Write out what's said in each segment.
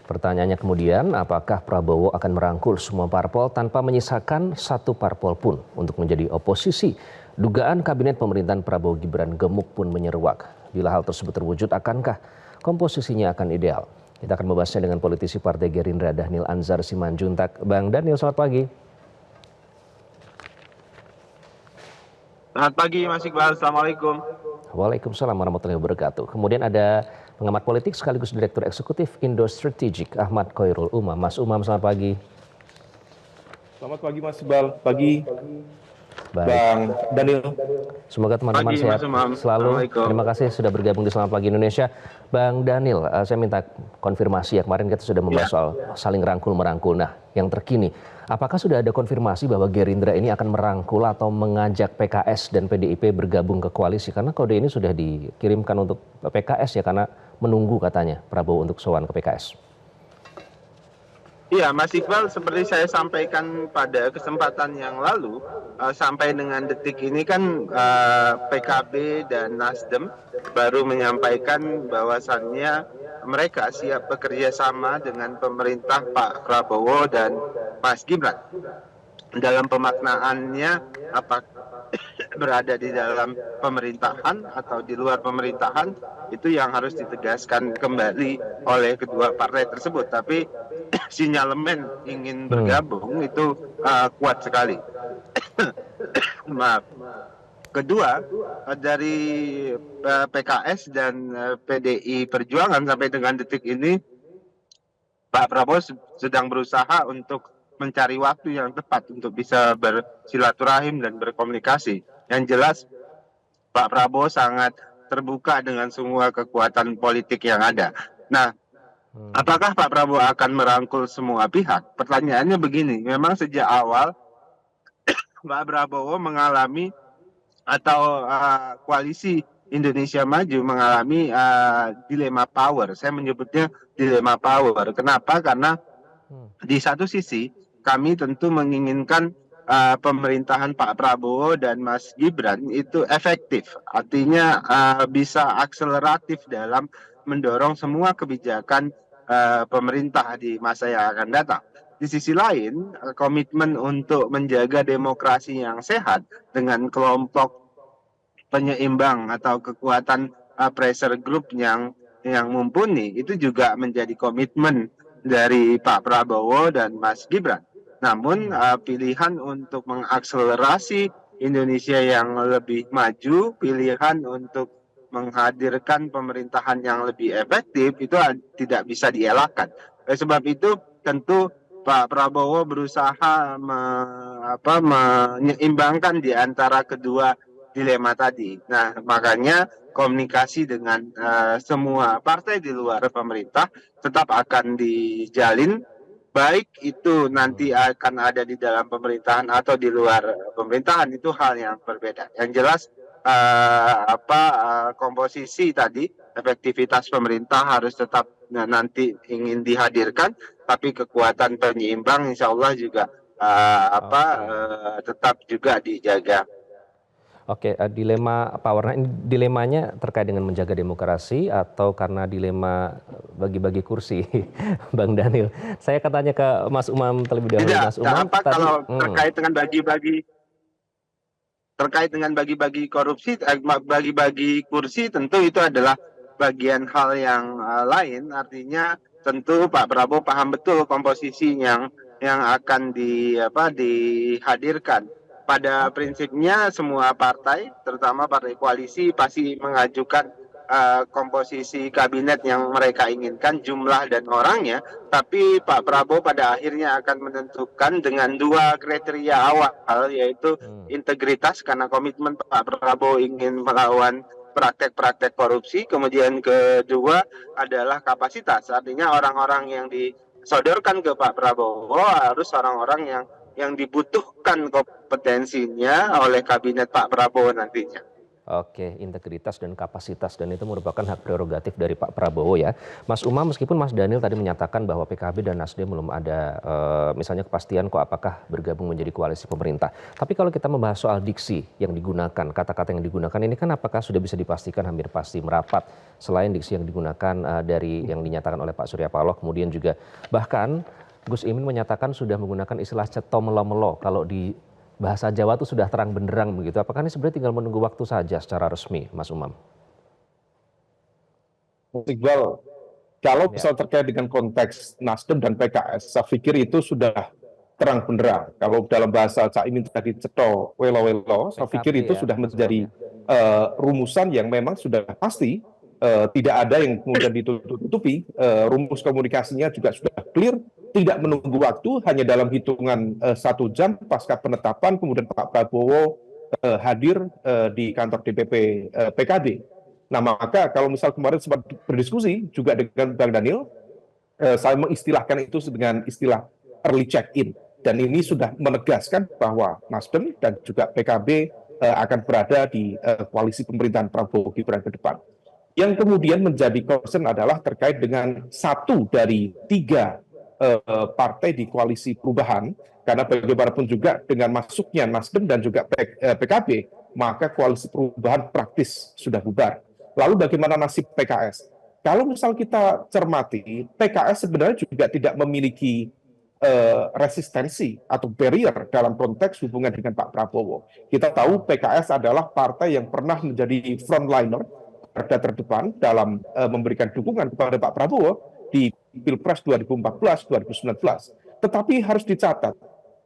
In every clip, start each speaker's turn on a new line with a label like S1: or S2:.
S1: Pertanyaannya kemudian, apakah Prabowo akan merangkul semua parpol tanpa menyisakan satu parpol pun untuk menjadi oposisi? Dugaan kabinet pemerintahan Prabowo Gibran gemuk pun menyeruak. Bila hal tersebut terwujud, akankah komposisinya akan ideal? Kita akan membahasnya dengan politisi Partai Gerindra Dhanil Anzar Simanjuntak. Bang Dhanil, selamat pagi.
S2: Selamat pagi Mas Iqbal, Assalamualaikum.
S1: Waalaikumsalam warahmatullahi wabarakatuh. Kemudian ada pengamat politik sekaligus Direktur Eksekutif Indo Strategic Ahmad Khoirul Umam. Mas Umam, selamat pagi.
S3: Selamat pagi Mas Iqbal, pagi
S1: Baik.
S3: Bang Dhanil.
S1: Semoga teman-teman
S2: Pagi,
S1: sehat
S2: Mas Umam.
S1: selalu.
S2: Assalamualaikum.
S1: Terima kasih sudah bergabung di Selamat Pagi Indonesia. Bang Dhanil, saya minta konfirmasi ya. Kemarin kita sudah membahas soal saling rangkul-merangkul. Nah, yang terkini, apakah sudah ada konfirmasi bahwa Gerindra ini akan merangkul atau mengajak PKS dan PDIP bergabung ke koalisi? Karena kode ini sudah dikirimkan untuk PKS ya, karena menunggu katanya Prabowo untuk sowan ke PKS.
S2: Iya, Mas Iqbal, seperti saya sampaikan pada kesempatan yang lalu, sampai dengan detik ini kan PKB dan Nasdem baru menyampaikan bahwasannya mereka siap bekerja sama dengan pemerintah Pak Prabowo dan Mas Gibran. Dalam pemaknaannya, apa berada di dalam pemerintahan atau di luar pemerintahan, itu yang harus ditegaskan kembali oleh kedua partai tersebut. Tapi sinyalemen ingin bergabung itu kuat sekali. Maaf. Kedua, dari PKS dan PDI Perjuangan sampai dengan detik ini, Pak Prabowo sedang berusaha untuk mencari waktu yang tepat untuk bisa bersilaturahim dan berkomunikasi. Yang jelas, Pak Prabowo sangat terbuka dengan semua kekuatan politik yang ada. Nah, apakah Pak Prabowo akan merangkul semua pihak? Pertanyaannya begini, memang sejak awal Pak Prabowo mengalami atau koalisi Indonesia Maju mengalami dilema power. Saya menyebutnya dilema power. Kenapa? Karena di satu sisi kami tentu menginginkan pemerintahan Pak Prabowo dan Mas Gibran itu efektif. Artinya bisa akseleratif dalam mendorong semua kebijakan pemerintah di masa yang akan datang. Di sisi lain, komitmen untuk menjaga demokrasi yang sehat dengan kelompok penyeimbang atau kekuatan pressure group yang mumpuni itu juga menjadi komitmen dari Pak Prabowo dan Mas Gibran. Namun pilihan untuk mengakselerasi Indonesia yang lebih maju, pilihan untuk menghadirkan pemerintahan yang lebih efektif itu tidak bisa dielakkan. Oleh sebab itu tentu Pak Prabowo berusaha menyeimbangkan di antara kedua dilema tadi. Nah, makanya komunikasi dengan semua partai di luar pemerintah tetap akan dijalin, baik itu nanti akan ada di dalam pemerintahan atau di luar pemerintahan, itu hal yang berbeda. Yang jelas komposisi tadi, efektivitas pemerintah harus tetap nanti ingin dihadirkan, tapi kekuatan penyeimbang insya Allah juga tetap juga dijaga.
S1: Oke, dilema power. Nah, dilemanya terkait dengan menjaga demokrasi atau karena dilema bagi-bagi kursi, Bang Dhanil. Saya akan tanya ke Mas Umam terlebih dahulu.
S2: Tidak,
S1: Mas Umam, tadi,
S2: kalau terkait dengan bagi-bagi korupsi, bagi-bagi kursi, tentu itu adalah bagian hal yang lain. Artinya tentu Pak Prabowo paham betul komposisi yang akan dihadirkan. Pada prinsipnya semua partai, terutama partai koalisi, pasti mengajukan komposisi kabinet yang mereka inginkan, jumlah dan orangnya. Tapi Pak Prabowo pada akhirnya akan menentukan dengan dua kriteria awal, yaitu integritas, karena komitmen Pak Prabowo ingin melawan praktek-praktek korupsi. Kemudian kedua adalah kapasitas, artinya orang-orang yang disodorkan ke Pak Prabowo harus orang-orang yang dibutuhkan kompetensinya oleh kabinet Pak Prabowo nantinya.
S1: Oke, integritas dan kapasitas dan itu merupakan hak prerogatif dari Pak Prabowo ya. Mas Umam, meskipun Mas Daniel tadi menyatakan bahwa PKB dan Nasdem belum ada misalnya kepastian kok apakah bergabung menjadi koalisi pemerintah. Tapi kalau kita membahas soal diksi yang digunakan, kata-kata yang digunakan ini kan apakah sudah bisa dipastikan hampir pasti merapat selain diksi yang digunakan dari yang dinyatakan oleh Pak Surya Paloh, kemudian juga bahkan Gus Imin menyatakan sudah menggunakan istilah ceto melo-melo kalau di bahasa Jawa itu sudah terang benderang begitu. Apakah ini sebenarnya tinggal menunggu waktu saja secara resmi, Mas Umam?
S3: Iqbal, kalau
S1: Ya,
S3: misal terkait dengan konteks Nasdem dan PKS, saya pikir itu sudah terang benderang. Kalau dalam bahasa Caimin tadi ceto welo-welo, saya
S1: PKB
S3: pikir itu
S1: ya,
S3: sudah
S1: Mas Umam
S3: menjadi
S1: ya.
S3: rumusan yang memang sudah pasti, tidak ada yang kemudian ditutupi. Rumus komunikasinya juga sudah clear, tidak menunggu waktu, hanya dalam hitungan 1 jam pasca penetapan, kemudian Pak Prabowo hadir di kantor DPP PKB. Nah, maka kalau misal kemarin sempat berdiskusi juga dengan Bang Daniel, saya mengistilahkan itu dengan istilah early check-in. Dan ini sudah menegaskan bahwa Nasdem dan juga PKB akan berada di koalisi pemerintahan Prabowo Gibran ke depan. Yang kemudian menjadi concern adalah terkait dengan 1 dari 3 partai di koalisi perubahan, karena bagaimanapun juga dengan masuknya Nasdem dan juga PKB, maka koalisi perubahan praktis sudah bubar. Lalu bagaimana nasib PKS? Kalau misal kita cermati, PKS sebenarnya juga tidak memiliki resistensi atau barrier dalam konteks hubungan dengan Pak Prabowo. Kita tahu PKS adalah partai yang pernah menjadi frontliner, garda terdepan dalam memberikan dukungan kepada Pak Prabowo di Pilpres 2014-2019. Tetapi harus dicatat,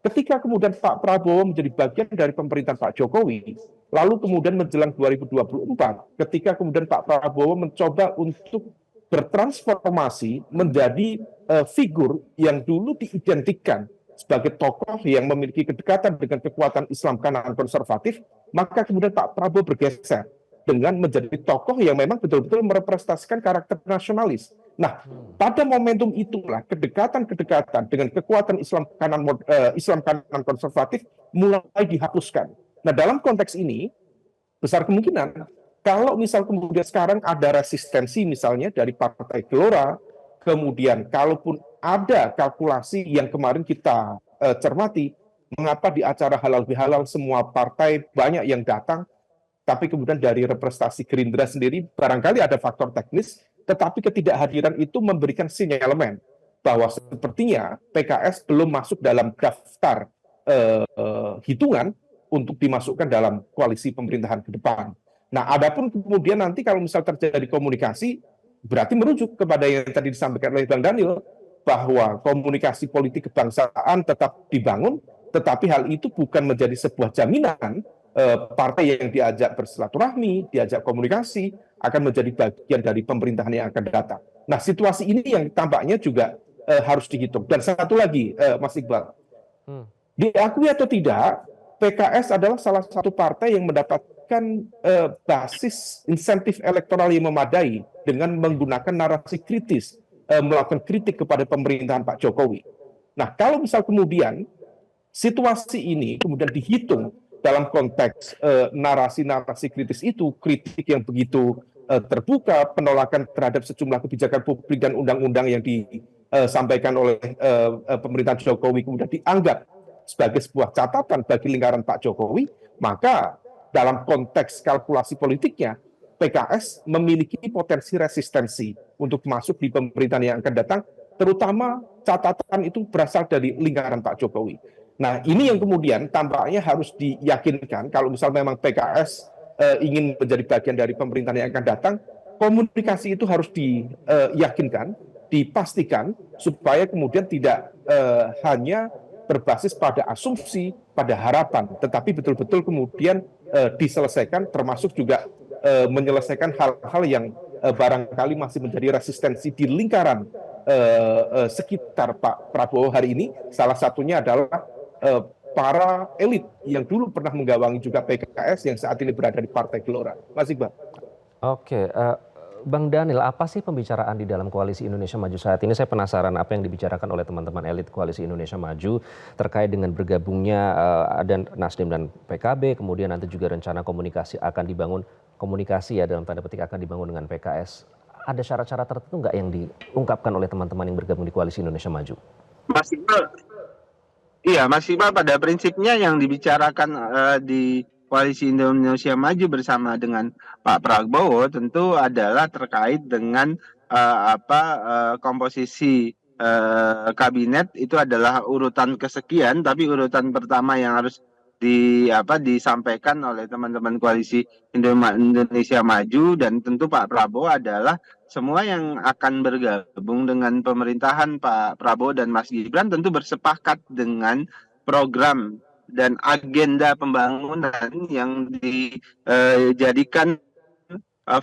S3: ketika kemudian Pak Prabowo menjadi bagian dari pemerintahan Pak Jokowi, lalu kemudian menjelang 2024, ketika kemudian Pak Prabowo mencoba untuk bertransformasi menjadi figur yang dulu diidentikan sebagai tokoh yang memiliki kedekatan dengan kekuatan Islam kanan konservatif, maka kemudian Pak Prabowo bergeser dengan menjadi tokoh yang memang betul-betul merepresentasikan karakter nasionalis. Nah, pada momentum itulah kedekatan-kedekatan dengan kekuatan Islam kanan konservatif mulai dihapuskan. Nah, dalam konteks ini besar kemungkinan kalau misal kemudian sekarang ada resistensi misalnya dari Partai Gelora, kemudian kalaupun ada kalkulasi yang kemarin kita cermati, mengapa di acara halal bihalal semua partai banyak yang datang, tapi kemudian dari representasi Gerindra sendiri barangkali ada faktor teknis, tetapi ketidakhadiran itu memberikan sinyalemen bahwa sepertinya PKS belum masuk dalam daftar hitungan untuk dimasukkan dalam koalisi pemerintahan ke depan. Nah, adapun kemudian nanti kalau misal terjadi komunikasi, berarti merujuk kepada yang tadi disampaikan oleh Bang Daniel, bahwa komunikasi politik kebangsaan tetap dibangun, tetapi hal itu bukan menjadi sebuah jaminan partai yang diajak bersilaturahmi, diajak komunikasi, akan menjadi bagian dari pemerintahan yang akan datang. Nah, situasi ini yang tampaknya juga harus dihitung. Dan satu lagi, Mas Iqbal, diakui atau tidak, PKS adalah salah satu partai yang mendapatkan basis insentif elektoral yang memadai dengan menggunakan narasi kritis, melakukan kritik kepada pemerintahan Pak Jokowi. Nah, kalau misal kemudian situasi ini kemudian dihitung dalam konteks narasi-narasi kritis itu, kritik yang begitu terbuka, penolakan terhadap sejumlah kebijakan publik dan undang-undang yang disampaikan oleh pemerintahan Jokowi kemudian dianggap sebagai sebuah catatan bagi lingkaran Pak Jokowi, maka dalam konteks kalkulasi politiknya, PKS memiliki potensi resistensi untuk masuk di pemerintahan yang akan datang, terutama catatan itu berasal dari lingkaran Pak Jokowi. Nah, ini yang kemudian tampaknya harus diyakinkan kalau misal memang PKS ingin menjadi bagian dari pemerintahan yang akan datang, komunikasi itu harus diyakinkan, dipastikan supaya kemudian tidak hanya berbasis pada asumsi, pada harapan, tetapi betul-betul kemudian diselesaikan, termasuk juga menyelesaikan hal-hal yang barangkali masih menjadi resistensi di lingkaran sekitar Pak Prabowo hari ini. Salah satunya adalah para elit yang dulu pernah menggawangi juga PKS yang saat ini berada di Partai Gelora. Mas Iqbal.
S1: Oke, Bang Daniel, apa sih pembicaraan di dalam Koalisi Indonesia Maju saat ini? Saya penasaran apa yang dibicarakan oleh teman-teman elit Koalisi Indonesia Maju terkait dengan bergabungnya dan Nasdem dan PKB, kemudian nanti juga rencana komunikasi akan dibangun komunikasi ya dalam tanda petik akan dibangun dengan PKS. Ada syarat-syarat tertentu nggak yang diungkapkan oleh teman-teman yang bergabung di Koalisi Indonesia Maju?
S2: Mas Iqbal, iya, Mas Iqbal, pada prinsipnya yang dibicarakan di Koalisi Indonesia Maju bersama dengan Pak Prabowo tentu adalah terkait dengan komposisi kabinet. Itu adalah urutan kesekian, tapi urutan pertama yang harus disampaikan oleh teman-teman Koalisi Indonesia Maju, dan tentu Pak Prabowo adalah semua yang akan bergabung dengan pemerintahan Pak Prabowo dan Mas Gibran tentu bersepakat dengan program dan agenda pembangunan yang dijadikan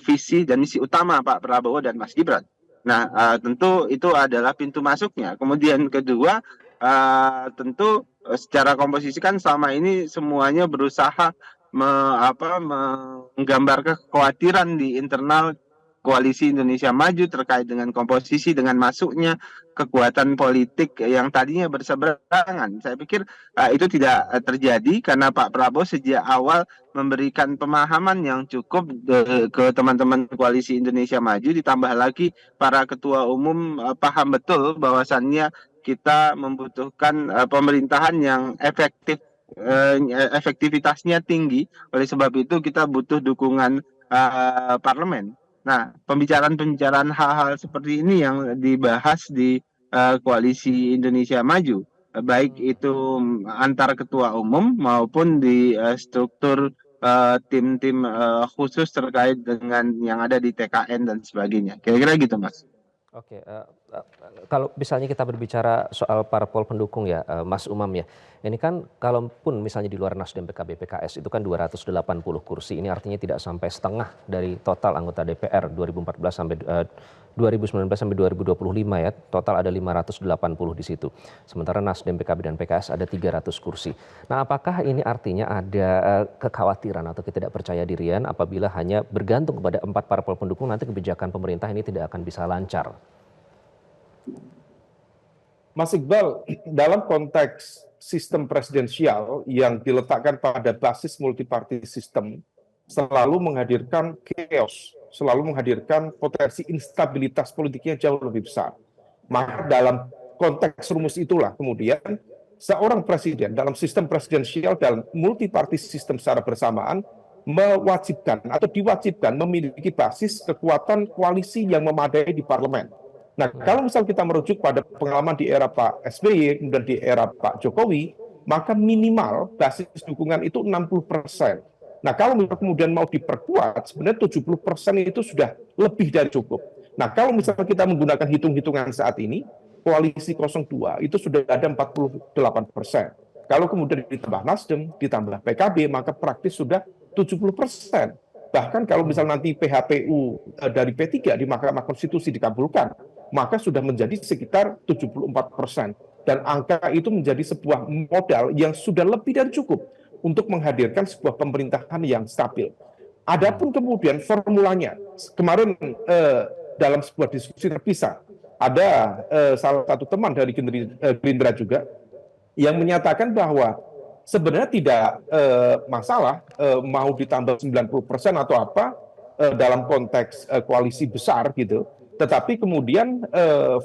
S2: visi dan misi utama Pak Prabowo dan Mas Gibran. Nah, tentu itu adalah pintu masuknya. Kemudian kedua, tentu secara komposisi kan selama ini semuanya berusaha menggambarkan kekhawatiran di internal Koalisi Indonesia Maju terkait dengan komposisi, dengan masuknya kekuatan politik yang tadinya berseberangan. Saya pikir itu tidak terjadi karena Pak Prabowo sejak awal memberikan pemahaman yang cukup ke teman-teman Koalisi Indonesia Maju, ditambah lagi para ketua umum paham betul bahwasannya kita membutuhkan pemerintahan yang efektivitasnya tinggi. Oleh sebab itu kita butuh dukungan parlemen. Nah, pembicaraan-pembicaraan hal-hal seperti ini yang dibahas di Koalisi Indonesia Maju, baik itu antar ketua umum maupun di struktur tim-tim khusus terkait dengan yang ada di TKN dan sebagainya. Kira-kira gitu, Mas.
S1: Oke, kalau misalnya kita berbicara soal parpol pendukung ya, Mas Umam ya, ini kan kalaupun misalnya di luar Nasdem, PKB, PKS itu kan 280 kursi, ini artinya tidak sampai setengah dari total anggota DPR 2014 sampai 2019 sampai 2025 ya, total ada 580 di situ. Sementara Nasdem, PKB dan PKS ada 300 kursi. Nah, apakah ini artinya ada kekhawatiran atau ketidakpercayadirian apabila hanya bergantung kepada 4 parpol pendukung, nanti kebijakan pemerintah ini tidak akan bisa lancar?
S3: Mas Iqbal, dalam konteks sistem presidensial yang diletakkan pada basis multiparty system selalu menghadirkan chaos, selalu menghadirkan potensi instabilitas politiknya jauh lebih besar. Maka dalam konteks rumus itulah kemudian seorang presiden dalam sistem presidensial dalam multiparty system secara bersamaan mewajibkan atau diwajibkan memiliki basis kekuatan koalisi yang memadai di parlemen. Nah, kalau misal kita merujuk pada pengalaman di era Pak SBY, kemudian di era Pak Jokowi, maka minimal basis dukungan itu 60%. Nah, kalau kemudian mau diperkuat, sebenarnya 70% itu sudah lebih dari cukup. Nah, kalau misalnya kita menggunakan hitung-hitungan saat ini, koalisi 02 itu sudah ada 48%. Kalau kemudian ditambah Nasdem, ditambah PKB, maka praktis sudah 70%. Bahkan kalau misal nanti PHPU dari P3 di Mahkamah Konstitusi dikabulkan, maka sudah menjadi sekitar 74%. Dan angka itu menjadi sebuah modal yang sudah lebih dari cukup untuk menghadirkan sebuah pemerintahan yang stabil. Adapun kemudian formulanya, kemarin dalam sebuah diskusi terpisah, ada salah satu teman dari Gerindra juga yang menyatakan bahwa sebenarnya tidak masalah mau ditambah 90% atau apa dalam konteks koalisi besar gitu. Tetapi kemudian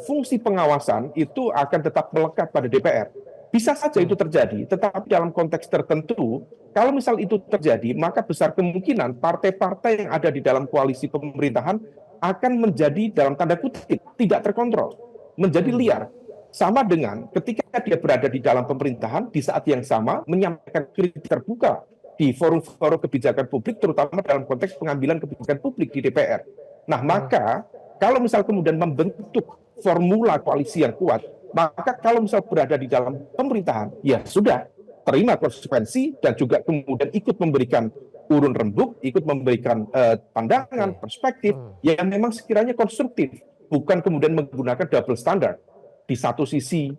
S3: fungsi pengawasan itu akan tetap melekat pada DPR. Bisa saja itu terjadi, tetapi dalam konteks tertentu, kalau misal itu terjadi, maka besar kemungkinan partai-partai yang ada di dalam koalisi pemerintahan akan menjadi dalam tanda kutip tidak terkontrol, menjadi liar. Sama dengan ketika dia berada di dalam pemerintahan, di saat yang sama menyampaikan kritik terbuka di forum-forum kebijakan publik, terutama dalam konteks pengambilan kebijakan publik di DPR. Nah, maka kalau misal kemudian membentuk formula koalisi yang kuat, maka kalau misal berada di dalam pemerintahan, ya sudah, terima konsekuensi dan juga kemudian ikut memberikan urun rembuk, ikut memberikan pandangan, perspektif yang memang sekiranya konstruktif, bukan kemudian menggunakan double standard. Di satu sisi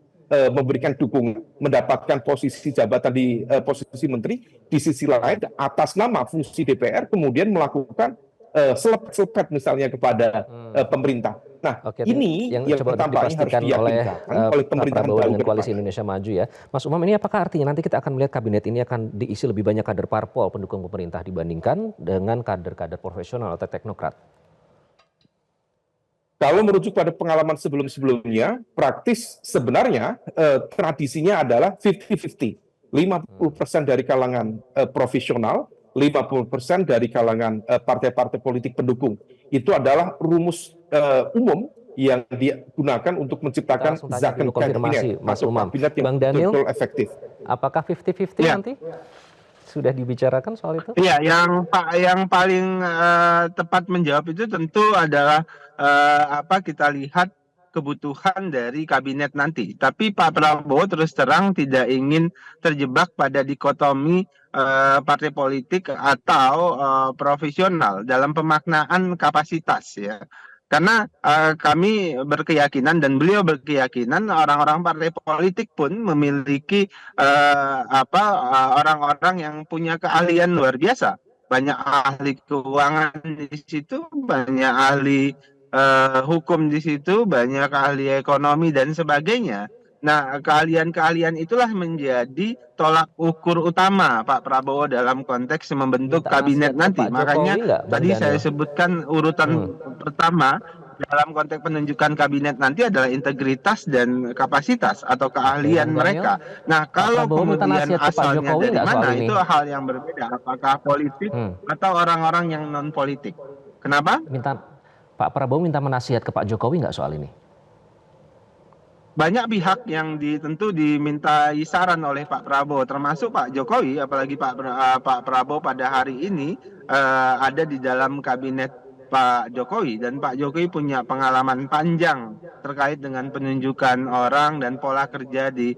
S3: memberikan dukungan, mendapatkan posisi jabatan di posisi menteri, di sisi lain atas nama fungsi DPR kemudian melakukan selepet-selepet misalnya kepada pemerintah. Nah,
S1: Oke,
S3: ini
S1: yang
S3: yang
S1: coba
S3: tampaknya harus
S1: dipastikan oleh
S3: diyakinkan oleh
S1: Pak
S3: pemerintahan
S1: Prabowo
S3: baru
S1: dengan
S3: ke
S1: Koalisi
S3: depan.
S1: Indonesia Maju ya. Mas Umam, ini apakah artinya nanti kita akan melihat kabinet ini akan diisi lebih banyak kader parpol pendukung pemerintah dibandingkan dengan kader-kader profesional atau teknokrat?
S3: Kalau merujuk pada pengalaman sebelum-sebelumnya, praktis sebenarnya tradisinya adalah 50-50. 50% dari kalangan profesional, 50% dari kalangan partai-partai politik pendukung. Itu adalah rumus umum yang digunakan untuk
S1: Kita
S3: menciptakan
S1: langsung tanya dulu
S3: second
S1: konfirmasi
S3: cabinet
S1: Mas
S3: atau
S1: Umam.
S3: kabinet yang
S1: Bang Daniel,
S3: betul-betul efektif.
S1: apakah 50-50
S2: Ya.
S1: nanti? Sudah dibicarakan soal itu?
S2: Iya, yang paling tepat menjawab itu tentu adalah apa kita lihat kebutuhan dari kabinet nanti. Tapi Pak Prabowo terus terang tidak ingin terjebak pada dikotomi partai politik atau profesional dalam pemaknaan kapasitas ya. Karena kami berkeyakinan dan beliau berkeyakinan orang-orang partai politik pun memiliki orang-orang yang punya keahlian luar biasa. Banyak ahli keuangan di situ, banyak ahli hukum di situ, banyak ahli ekonomi dan sebagainya. Nah, keahlian-keahlian itulah menjadi tolak ukur utama Pak Prabowo dalam konteks membentuk
S1: Minta
S2: kabinet
S1: nasihat ke
S2: nanti.
S1: Pak Jokowi
S2: Makanya
S1: nggak, Bang
S2: tadi saya
S1: Daniel?
S2: sebutkan urutan pertama dalam konteks penunjukan kabinet nanti adalah integritas dan kapasitas atau
S1: Oke,
S2: keahlian
S1: Bang Daniel.
S2: mereka. Nah,
S1: Pak
S2: kalau
S1: Prabowo minta
S2: kemudian
S1: nasihat ke Pak
S2: asalnya
S1: Jokowi
S2: dari
S1: nggak soal
S2: mana,
S1: ini?
S2: itu hal yang berbeda. Apakah politik
S1: Hmm.
S2: atau orang-orang yang non politik? Kenapa?
S1: Pak Prabowo minta menasihat ke Pak Jokowi nggak soal ini?
S2: Banyak pihak yang tentu dimintai saran oleh Pak Prabowo, termasuk Pak Jokowi, apalagi Pak Prabowo pada hari ini ada di dalam kabinet Pak Jokowi, dan Pak Jokowi punya pengalaman panjang terkait dengan penunjukan orang dan pola kerja di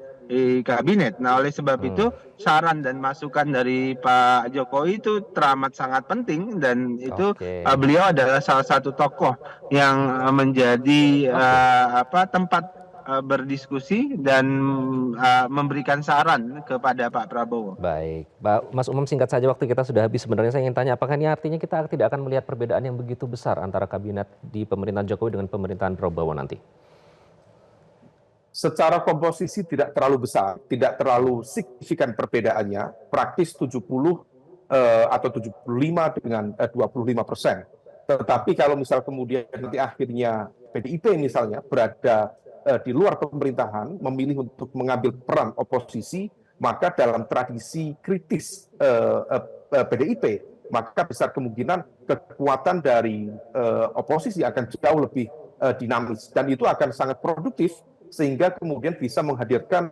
S2: kabinet. Nah, oleh sebab itu saran dan masukan dari Pak Jokowi itu teramat sangat penting, dan itu
S1: Oke.
S2: beliau adalah salah satu tokoh yang menjadi tempat berdiskusi dan memberikan saran kepada Pak Prabowo.
S1: Baik, Mas Umam, singkat saja waktu kita sudah habis. Sebenarnya saya ingin tanya, apakah ini artinya kita tidak akan melihat perbedaan yang begitu besar antara kabinet di pemerintahan Jokowi dengan pemerintahan Prabowo nanti?
S3: Secara komposisi tidak terlalu besar, tidak terlalu signifikan perbedaannya, praktis 70 atau 75 dengan 25%. Tetapi kalau misal kemudian nanti akhirnya PDIP misalnya berada di luar pemerintahan, memilih untuk mengambil peran oposisi, maka dalam tradisi kritis PDIP, maka besar kemungkinan kekuatan dari oposisi akan jauh lebih dinamis, dan itu akan sangat produktif sehingga kemudian bisa menghadirkan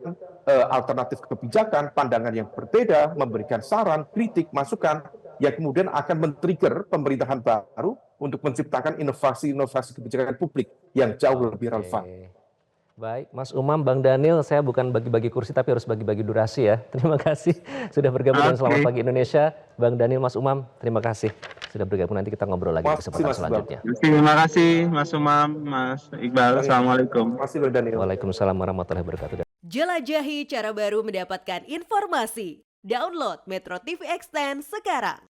S3: alternatif kebijakan, pandangan yang berbeda, memberikan saran, kritik, masukan yang kemudian akan men-trigger pemerintahan baru untuk menciptakan inovasi-inovasi kebijakan publik yang jauh lebih relevan.
S1: Baik, Mas Umam, Bang Daniel, saya bukan bagi-bagi kursi tapi harus bagi-bagi durasi ya. Terima kasih sudah bergabung dengan Selamat Pagi Indonesia. Bang Daniel, Mas Umam, terima kasih sudah bergabung. Nanti kita ngobrol lagi di kesempatan selanjutnya.
S2: Terima kasih Mas Umam, Mas Iqbal. Assalamualaikum.
S3: Terima kasih, Bang Daniel.
S1: Waalaikumsalam warahmatullahi wabarakatuh.
S4: Jelajahi cara baru mendapatkan informasi. Download Metro TV Extend sekarang.